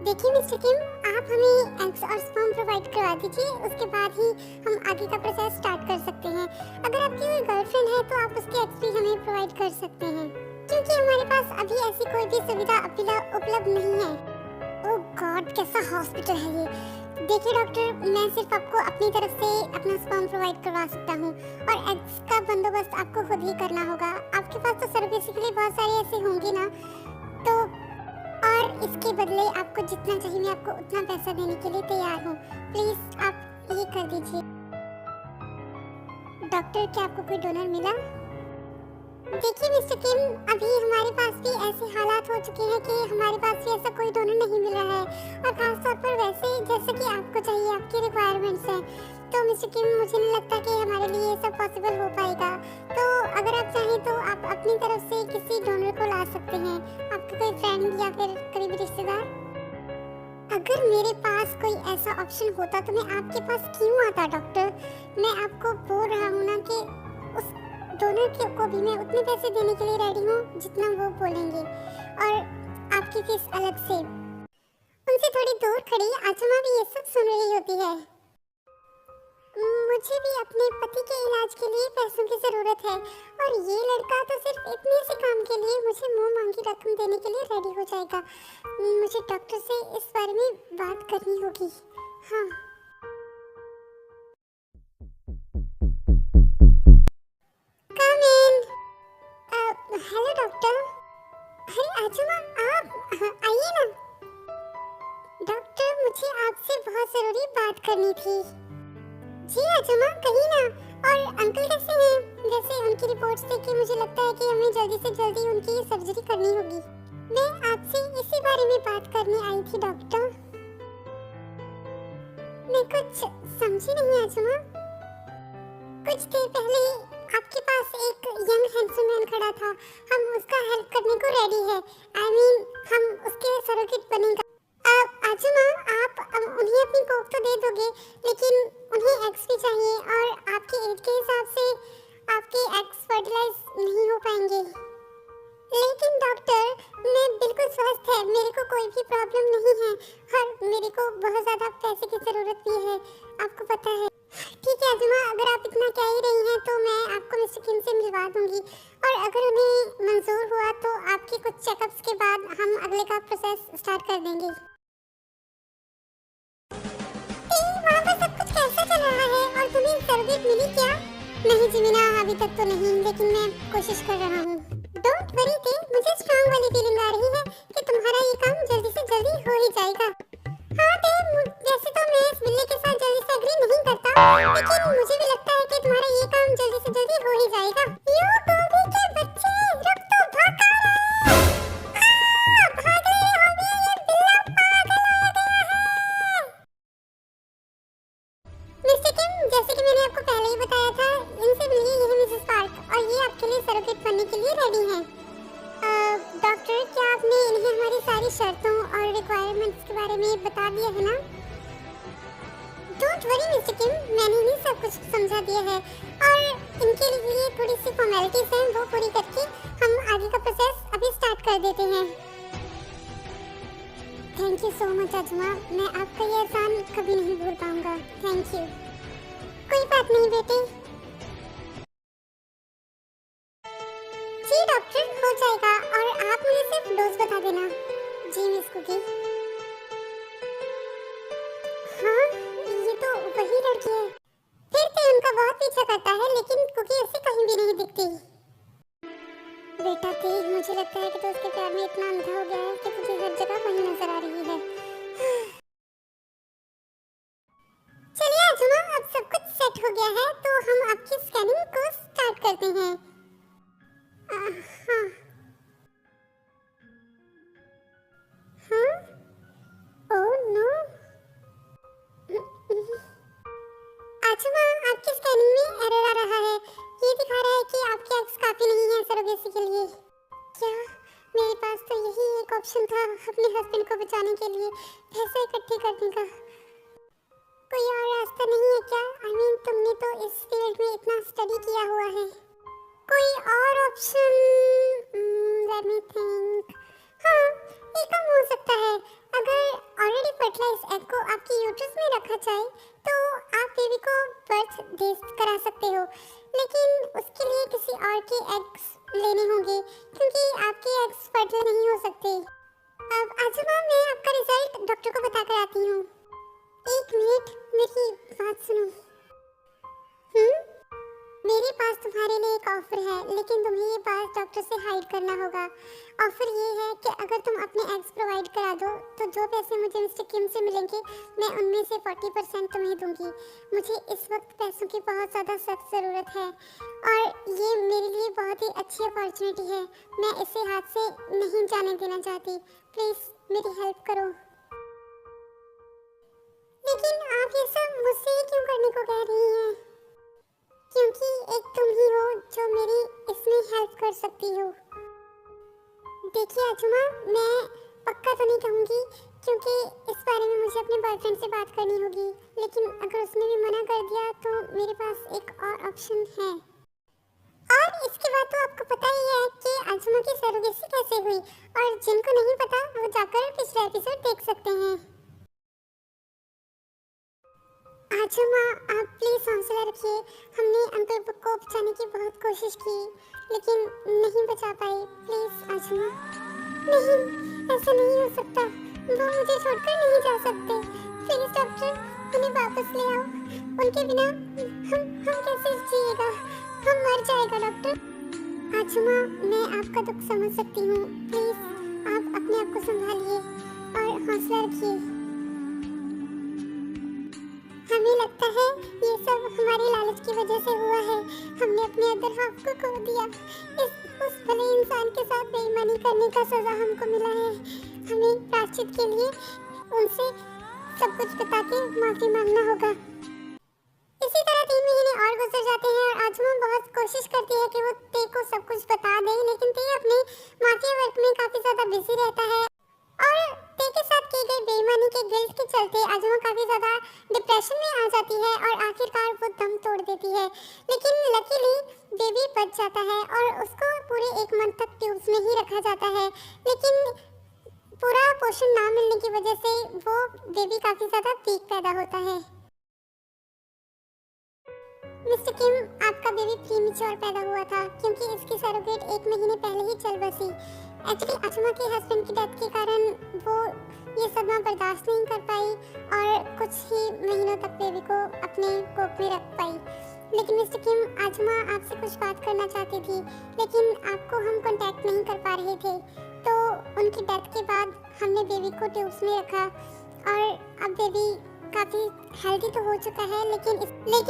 देखिए मिस्टर किम, आप हमें एग्स और स्पर्म प्रोवाइड करवा दीजिए, उसके बाद ही हम आगे का प्रोसेस स्टार्ट कर सकते हैं। अगर आपकी कोई गर्लफ्रेंड है तो आप उसके एग्स भी हमें प्रोवाइड कर सकते हैं, क्योंकि हमारे पास अभी ऐसी कोई भी सुविधा उपलब्ध नहीं है। ओह गॉड, कैसा हॉस्पिटल है ये। देखिए डॉक्टर, मैं सिर्फ आपको अपनी तरफ से अपना स्पर्म प्रोवाइड करवा सकता हूँ और एग्स का बंदोबस्त आपको खुद ही करना होगा। आपके पास तो सर्विस के लिए बहुत सारे ऐसे होंगे ना, तो और इसके बदले आपको जितना चाहिए मैं आपको उतना पैसा देने के लिए तैयार हूँ। प्लीज आप ये कर दीजिए। डॉक्टर, क्या आपको कोई डोनर मिला? देखिए मिस्टर किम, अभी हमारे पास भी ऐसे हालात हो चुके हैं कि हमारे पास भी ऐसा कोई डोनर नहीं मिल रहा है, और खासतौर पर वैसे जैसे कि आपको चाहिए, आपकी रिक्वायरमेंट्स हैं। तो मिस्टर किम, मुझे नहीं लगता कि हमारे लिए ये सब पॉसिबल हो पाएगा। तो अगर आप चाहें तो आप अपनी तरफ से किसी डोनर को ला सकते हैं, आपका कोई फ्रेंड या फिर करीबी रिश्तेदार। अगर मेरे पास कोई ऐसा ऑप्शन होता तो मैं आपके पास क्यों आता डॉक्टर। मैं आपको बोल रहा हूँ ना कि उस डोनर को भी मैं उतने पैसे देने के लिए रेडी हूँ जितना वो बोलेंगे, और आपकी फीस अलग से। उनसे थोड़ी दूर खड़ी आचमा भी ये सब सुन रही होती है। मुझे भी अपने पति के इलाज के लिए पैसों की जरूरत है, और ये लड़का तो सिर्फ इतने से काम के लिए मुझे मुंह मांगी रकम देने के लिए रेडी हो जाएगा। मुझे डॉक्टर से इस बारे में बात करनी होगी। हाँ, कम इन। Hello doctor. अरे आचमा, आप आइए ना। डॉक्टर, मुझे आपसे बहुत जरूरी बात करनी थी। जी आचमा, कहिए ना। और अंकल कैसे हैं? वैसे उनकी रिपोर्ट्स देख के मुझे लगता है कि हमें जल्दी से जल्दी उनकी सर्जरी करनी होगी। मैं आपसे इसी बारे में बात करने आई थी डॉक्टर। मैं कुछ समझी नहीं आचमा। कुछ देर पहले आपके पास एक यंग हैंडसम मैन खड़ा था, हम उसका हेल्प करने को रेडी है। हम उसके सरोगेट बनेंगे। आचमा, आप उन्हें अपनी कोक तो दे दोगे, लेकिन उन्हें एग्स भी चाहिए, और आपके एज के हिसाब से आपके एग्स फर्टिलाइज नहीं हो पाएंगे। लेकिन डॉक्टर, मैं बिल्कुल स्वस्थ है, मेरे को कोई भी प्रॉब्लम नहीं है, और मेरे को बहुत ज़्यादा पैसे की ज़रूरत भी है, आपको पता है। ठीक है आजमा, अगर आप इतना कह ही रही हैं तो मैं आपको मिस्टर किम से मिलवा दूंगी, और अगर उन्हें मंजूर हुआ तो आपके कुछ चेकअप्स के बाद हम अगले का प्रोसेस स्टार्ट कर देंगे। वहाँ पर सब कुछ कैसा चल रहा है, और तुम्हें सर्विस मिली क्या? नहीं जिमिना, अभी तक तो नहीं, लेकिन मैं कोशिश कर रहा हूँ। डोंट वरी थे, मुझे स्ट्रांग वाली फीलिंग आ रही है कि तुम्हारा ये काम जल्दी से जल्दी हो ही जाएगा। हाँ थे, वैसे तो मैं इस बिल्ली के साथ जल्दी से एग्री नहीं करता, लेकिन मुझे भी लगता है कि तुम्हारा ये काम जल्दी से जल्दी हो ही जाएगा। यू गोभी के बच्चे, रुक तो, भाग कहाँ रहे हो? भाग रहे होंगे, ये बिल्ला पागल हो गया है। मिस्टर किम, जैसे कि मैंने आपको पहले ही बताया था, इनसे मिलिए, यह मिसेस पार्क, और ये आपके लिए सरोगेट बनने के लिए रेडी हैं। डॉक्टर, क्या आपने इन्हें हमारी सारी शर्तों और रिक्वायरमेंट्स के बारे में बता दिया है ना? डोंट वरी मिस्टर किम, मैंने इन्हें सब कुछ समझा दिया है, और इनके लिए थोड़ी सी फॉर्मेलिटीज हैं, वो पूरी करके हम आगे का प्रोसेस अभी स्टार्ट कर देते हैं। थैंक यू सो मच आजमा, मैं आपका ये एहसान कभी नहीं भूल पाऊंगा। Thank you. कोई बात नहीं बेटे। जी डॉक्टर, हो जाएगा, और आप मुझे सिर्फ डोज बता देना। जी मिस कुकी। हाँ, ये तो वही लड़की है। फिर से उनका बहुत पीछा करता है, लेकिन कुकी ऐसे कहीं भी नहीं दिखती। बेटा तेज, मुझे लगता है कि तो उसके प्यार में इतना अंधा हो गया है कि तुझे हर जगह वही नजर आ रही है। चलिए आजमा, अब सब कुछ सेट हो गया है, तो हम आपकी स्कैनिंग को स्टार्ट करते हैं। हाँ हाँ, ओह नो। आजमा, आपकी स्कैनिंग में एरर आ रहा है, ये दिखा रहा है कि आपके एग्स काफी नहीं है सरोगेसी के लिए। क्या? मेरे पास तो यही एक ऑप्शन था अपने हस्बैंड को बचाने के लिए, पैसे इकट्ठे करने का। कोई और रास्ता नहीं है क्या? तुमने तो इस फील्ड में इतना स्टडी किया हुआ है, कोई और ऑप्शन? Let me think. हाँ, ये कम हो सकता है। अगर सकते हो, लेकिन उसके लिए किसी और के एग्स लेने होंगे क्योंकि आपके एग्स फर्टिल नहीं हो सकते। अब आजुमा, मैं आपका रिजल्ट डॉक्टर को बता कर आती हूँ। एक मिनट, मेरी बात सुनो। मेरे पास तुम्हारे लिए एक ऑफर है, लेकिन तुम्हें ये बात डॉक्टर से हाइड करना होगा। ऑफर ये है कि अगर तुम अपने एग्स प्रोवाइड करा दो तो जो पैसे मुझे मिस्टर किम से मिलेंगे मैं उनमें से 40% तुम्हें दूंगी। मुझे इस वक्त पैसों की बहुत ज़्यादा सख्त ज़रूरत है और ये मेरे लिए बहुत ही अच्छी अपॉर्चुनिटी है। मैं इसे हाथ से नहीं जाने देना चाहती। प्लीज़ मेरी हेल्प करो। लेकिन आप ये सब मुझसे क्यों करने को कह रही हैं? क्योंकि एक तुम ही हो जो मेरी इसमें हेल्प कर सकती हो। देखिए आजुमा, मैं पक्का तो नहीं कहूँगी क्योंकि इस बारे में मुझे अपने बॉयफ्रेंड से बात करनी होगी, लेकिन अगर उसने भी मना कर दिया तो मेरे पास एक और ऑप्शन है। और इसके बाद तो आपको पता ही है कि आजुमा की सरोगेसी कैसे हुई, और जिनको नहीं पता वो जाकर पिछले एपिसोड देख सकते हैं। आजुमा, आप प्लीज़ हौसला रखिए। हमने अंकल को बचाने की बहुत कोशिश की, लेकिन नहीं बचा पाए। प्लीज़ आजुमा। नहीं, ऐसा नहीं हो सकता। वो मुझे छोड़कर नहीं जा सकते। प्लीज़ डॉक्टर, उन्हें वापस ले आओ। उनके बिना हम कैसे जिएगा? हम मर जाएगा डॉक्टर। आजुमा, मैं आपका दुख समझ सकती हूँ। प्लीज़ आप अपने आप को संभालिए और हौसला रखिए। हमें लगता है ये सब हमारे लालच की वजह से हुआ है। हमने अपने अदर हाफ को खो दिया। उस भले इंसान के साथ बेईमानी करने का सजा हमको मिला है। हमें प्रायश्चित के लिए उनसे सब कुछ बता के माफी मांगना होगा। इसी तरह 3 महीने और गुजर जाते हैं और आजुमा बहुत कोशिश करती है कि वो ते को सब कुछ बता दे, लेकिन ते अपने माफिया वर्क में काफी ज्यादा बिजी रहता है और ते के साथ की गई बेईमानी के गिल्ट के चलते आजुमा काफी ज्यादा डिप्रेशन में आ जाती है और आखिरकार वो दम तोड़ देती है। लेकिन लकीली बेबी बच जाता है और उसको पूरे 1 मंथ तक ट्यूब्स में ही रखा जाता है, लेकिन पूरा पोषण ना मिलने की वजह से वो बेबी काफी ज्यादा वीक पैदा होता है। मिस्टर किम, आपका बेबी प्रीमेच्योर पैदा हुआ था क्योंकि इसकी सरोगेट 1 महीने पहले ही चल बसी। एक्चुअली आजुमा के हस्बैंड की डेथ के कारण वो ये सदमा बर्दाश्त नहीं कर पाई और कुछ ही महीनों तक बेबी को अपने कोख में रख पाई। लेकिन मिस्टर किम, आजुमा आपसे कुछ बात करना चाहती थी, लेकिन आपको हम कांटेक्ट नहीं कर पा रहे थे। तो उनकी डेथ के बाद हमने बेबी को ट्यूब्स में रखा और अब बेबी काफ़ी हेल्दी तो हो चुका है, लेकिन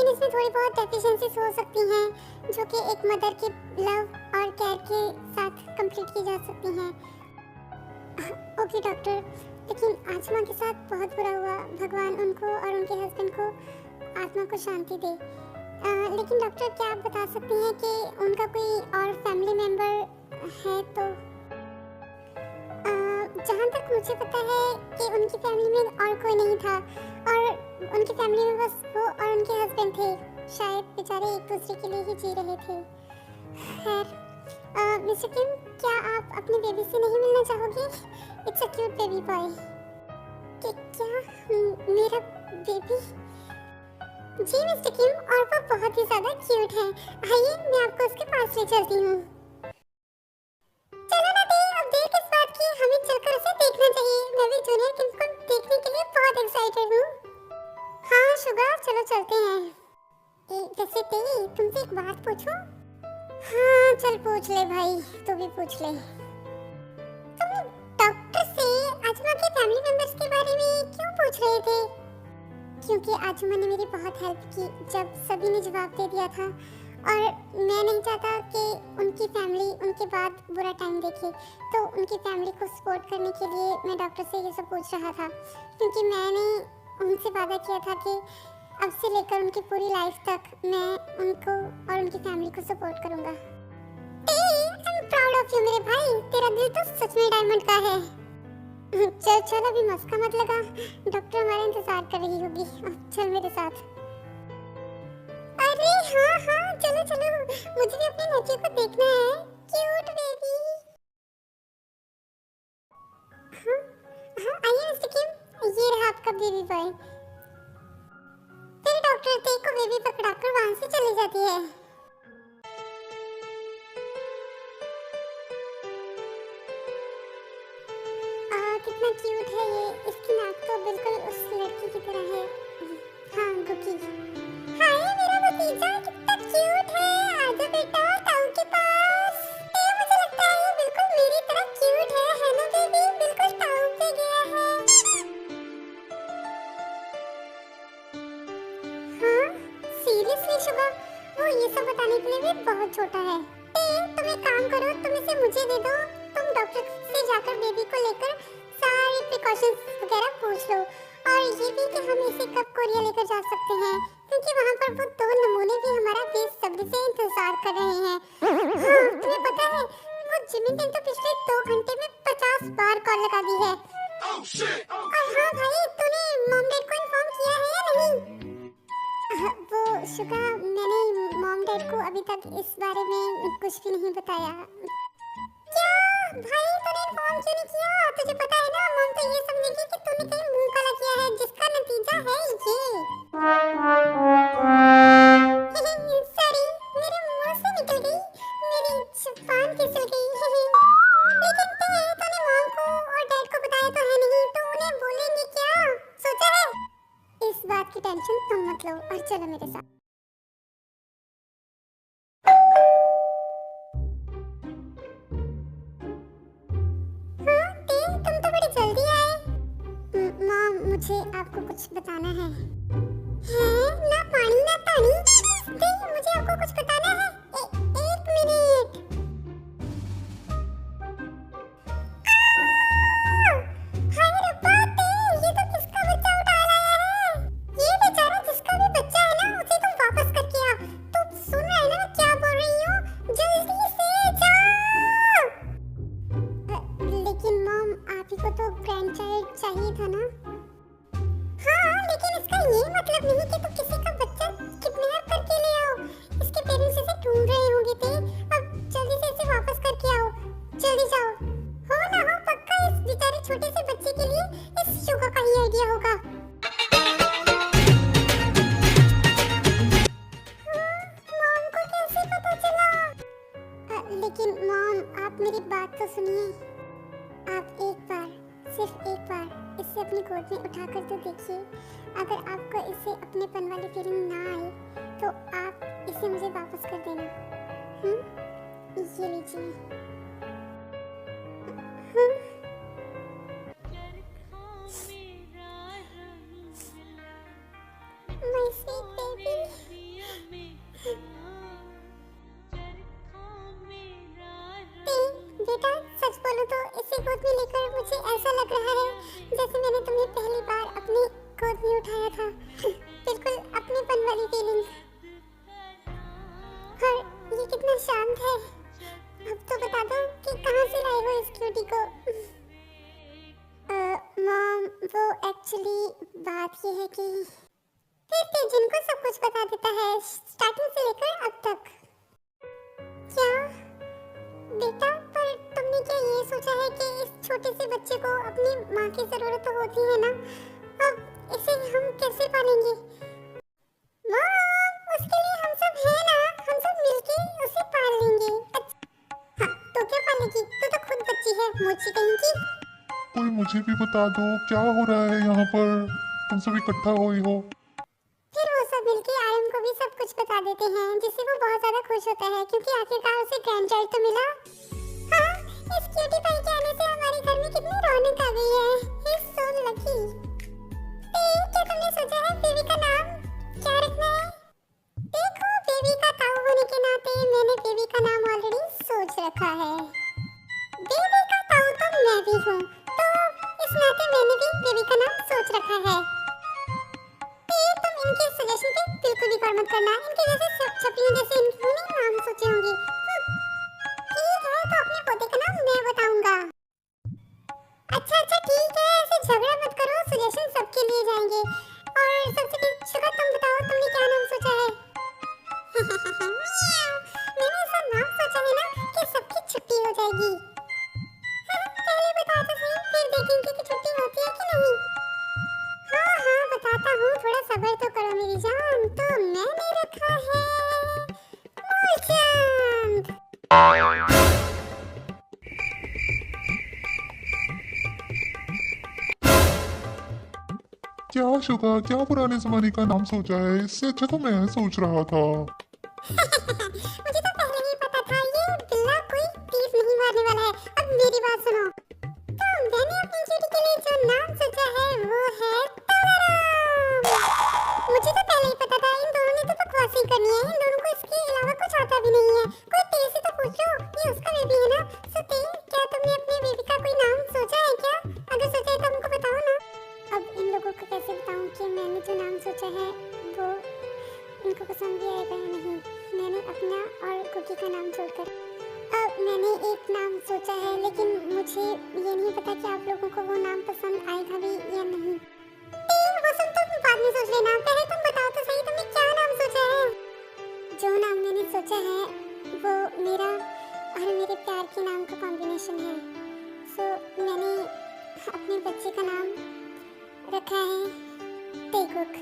इसमें थोड़ी बहुत डेफिशिएंसीज हो सकती हैं जो कि एक मदर के लव और केयर के साथ कंप्लीट की जा सकती हैं। ओके डॉक्टर, लेकिन आत्मा के साथ बहुत बुरा हुआ। भगवान उनको और उनके हस्बैंड को आत्मा को शांति दे। लेकिन डॉक्टर, क्या आप बता सकती हैं कि उनका कोई और फैमिली मेम्बर है? तो जहाँ तक मुझे पता है कि उनकी फैमिली में और कोई नहीं था और उनकी फैमिली में बस वो और उनके हस्बैंड थे। शायद बेचारे एक दूसरे के लिए ही जी रहे थे। खैर मिस्टर किम, क्या आप अपने बेबी से नहीं मिलना चाहोगे? It's a cute baby boy. क्या मेरा बेबी? जी मिस्टर किम, और वो बहुत ही ज़्यादा क्यूट है। आइए, मैं आपको उसके पास ले चलती हूँ। चलो ना दी, अब देर किस बात की, हमें चलकर उसे देखना चाहिए। मैं भी जूनियर किम्स को देखने के लिए बहुत एक्साइटेड हूँ। हाँ शुगा, चलो चलते हैं। वैसे तेरी तुमसे एक बात पूछूं? हाँ चल पूछ ले भाई, तू भी पूछ ले। तुम डॉक्टर से आजुमा के फैमिली मेंबर्स के बारे में क्यों पूछ रहे थे? क्योंकि आजुमा ने मेरी बहुत हेल्प की जब सभी ने जवाब दे दिया था और मैं नहीं चाहता कि उनकी फैमिली उनके बाद बुरा टाइम देखे। तो उनकी फैमिली को सपोर्ट करने के लिए मैं डॉक्टर से ये सब पूछ रहा था, क्योंकि मैंने उनसे वादा किया था कि अब से लेकर उनकी पूरी लाइफ तक मैं उनको और उनकी फैमिली को सपोर्ट करूंगा। I am proud of you मेरे भाई, तेरा दिल तो सच में डायमंड का है। चल चल, अभी मस्का मत लगा, डॉक्टर हमारा इंतजार कर रही होगी। अब चल मेरे साथ। अरे हाँ हाँ, चलो चलो, मुझे भी अपने नेचर को देखना है। Cute baby. हाँ हाँ, आइए मिस्टर किम, ये रहा आपका बेबी बॉय। फिर डॉक्टर डॉक्टर ते को बेबी पकड़ाकर वहां से चली जाती है। कितना क्यूट है ये, इसकी नाक तो बिल्कुल उस लड़की की तरह है। हाँ गुकी। हाय मेरा भतीजा कितना क्यूट है, आजा बेटा ताऊ के पास। ये मुझे लगता है ये बिल्कुल मेरी तरह क्यूट है ना बेबी, बिल्कुल ताऊ पे गया है। हाँ सीरियसली शुभा, वो ये सब बताने के लिए भी बहुत छोटा है। तुम एक काम करो, तुम इसे मुझे दे दो, तुम डॉक्टर से जाकर बेबी को लेकर सारी प्रिकॉशंस वगैरह पूछ लो, और ये भी कि हम इसे कब कोरिया लेकर जा सकते हैं, क्योंकि वहाँ पर वो 2 नमूने भी हमारा बेसब्री से इंतजार कर रहे हैं। हाँ तुम्हें पता है वो जिमिन ने तो पिछले 2 घंटे में 50 बार कॉल लगा दी है। और हाँ भाई तूने मॉम डैड को इन्फॉर्म किया है या नहीं? वो शुगा मैंने मॉम डैड को अभी तक इस बारे में कुछ भी नहीं बताया। भाई तूने इन्फॉर्म क्यों नहीं किया? तुझे पता है ना मॉम तो ये समझेगी कि तूने कहीं मुंह काला किया है, जिसका नतीजा है ये। सॉरी मेरे मुंह से निकल गई, मेरी जुबान फिसल गई। लेकिन तूने मॉम को और डैड को बताया तो है नहीं, तो उन्हें बोलेंगे क्या? सोचा है? इस बात की टेंशन तुम मत लो और चलो मेरे साथ। मुझे आपको कुछ बताना है। हैं? ना पानी ना तानी। मुझे आपको कुछ बताना है। एक मिनट। हाय रब्बा ये तो किसका बच्चा उठा लाया है? ये बेचारा जिसका भी बच्चा है ना उसे तुम वापस करके आ। तुम सुन रहे हो ना क्या बोल रही हो? जल्दी से जाओ। लेकिन मॉम आप ही को तो ग्रैंडचाइल्ड चाहिए था ना? लेकिन इसका ये मतलब नहीं कि तुम किसी का बच्चा किडनैप करके ले आओ। इसके पेरेंट्स इसे ढूंढ रहे होंगे थे। अब जल्दी से इसे वापस करके आओ, जल्दी जाओ। हो ना हो पक्का इस बेचारे छोटे से बच्चे के लिए इस शुगा का ही आइडिया होगा। मॉम को कैसे पता चला? लेकिन मॉम आप मेरी बात तो सुनिए। आप एक बार, सिर्फ एक बार इसे अपनी गोद में उठाकर तो देखिए। अगर आपको इसे अपनेपन वाली फीलिंग ना आए तो आप इसे मुझे वापस कर देना। ये लीजिए। My sweet baby। बेटा सच बोलो तो इसे गोद में लेकर मुझे ऐसा लग रहा है जैसे मैंने तुम्हें पहली बार अपनी गोद में उठाया था। बिल्कुल अपनेपन वाली फीलिंग। और ये कितना शांत है। अब तो बता दो कि कहाँ से लाए हो इस क्यूटी को? मॉम वो एक्चुअली बात ये है कि फिर जिनको सब कुछ बता देता है स्टार्टिंग से लेकर अब तक। क्या बेटा, पर तुमने क्या ये सोचा है कि इस छोटे से बच्चे को अपनी माँ की जरूरत तो होती है ना? अब इसे हम कैसे पालेंगे? मॉम उसके लिए हम सब हैं ना, हम सब मिलके उसे पाल लेंगे। हाँ तो क्या पालेगी? तू तो खुद बच्ची है मोची कहीं की। कोई मुझे भी बता दो क्या हो रहा है यहाँ पर, तुम सब इकट्ठा हुई हो। फिर वो सब मिलके आर्यन को भी सब कुछ बता देते हैं, जिससे वो बहुत ज्यादा खुश होता है क्योंकि आखिरकार उसे ग्रैंडचाइल्ड तो मिला। हाँ, इस क्यूटी पाई के आने से हमारे घर में कितनी रौनक आ गई है। He is so lucky। क्या तुमने सोचा है बेबी का नाम क्या रखना है? देखो बेबी का ताऊ होने के नाते मैंने बेबी का नाम ऑलरेडी सोच रखा है। बेबी का ताऊ तो मैं भी हूँ, तो इस नाते मैंने भी बेबी का नाम सोच रखा है। तुम इनके सजेशन पे बिल्कुल भी गौर मत करना, इनके जैसे छपरियों जैसे इन्होंने नाम सोचे होंगे। ठीक है तो अपने पोते का नाम मैं बताऊंगा। अच्छा ठीक है, ऐसे झगड़ा मत करो, सजेशन सबके लिए जाएंगे। और सबसे शुगर तुम बताओ तुमने क्या नाम सोचा है? मैंने ऐसा नाम सोचा है ना कि सबकी छुट्टी हो जाएगी। पहले बता तो सही, फिर देखेंगे कि छुट्टी होती है कि नहीं। हाँ बताता हूँ, थोड़ा सब्र तो करो मेरी जान। तो क्या शुगा, क्या पुराने जमाने का नाम सोचा है? इससे अच्छा तो मैं सोच रहा था। मुझे तो पहले ही पता था ये बिल्ला कोई तीर नहीं मारने वाला है। अब मेरी बात सुनो। तो मैंने अपनी चोटी के लिए जो नाम सोचा है वो है तोराराम। मुझे तो पहले ही पता था इन दोनों ने तो बकवास ही करनी है। इन दोनों को इसके अलावा कुछ आता भी नहीं है। कोई तेज से तो पूछो, ये उसका बेबी है ना? सो तेज, क्या तुमने अपने बेबी का कोई नाम सोचा है क्या? अगर सोचा है तो हमको बताओ ना। अब इन लोगों को कैसे बताऊं कि मैंने जो नाम सोचा है वो इनको पसंद भी आएगा या नहीं। मैंने अपना और कुकी का नाम छोड़कर मैंने एक नाम सोचा है, लेकिन मुझे ये नहीं पता कि आप लोगों को वो नाम पसंद आएगा भी या नहीं। वो सब तो बाद में सोच लेना, पहले तुम बताओ तो सही तुमने क्या नाम सोचा है। जो नाम मैंने सोचा है वो मेरा और मेरे प्यार के नाम का कॉम्बिनेशन है। सो मैंने अपने बच्चे का नाम रखा है तेगुक।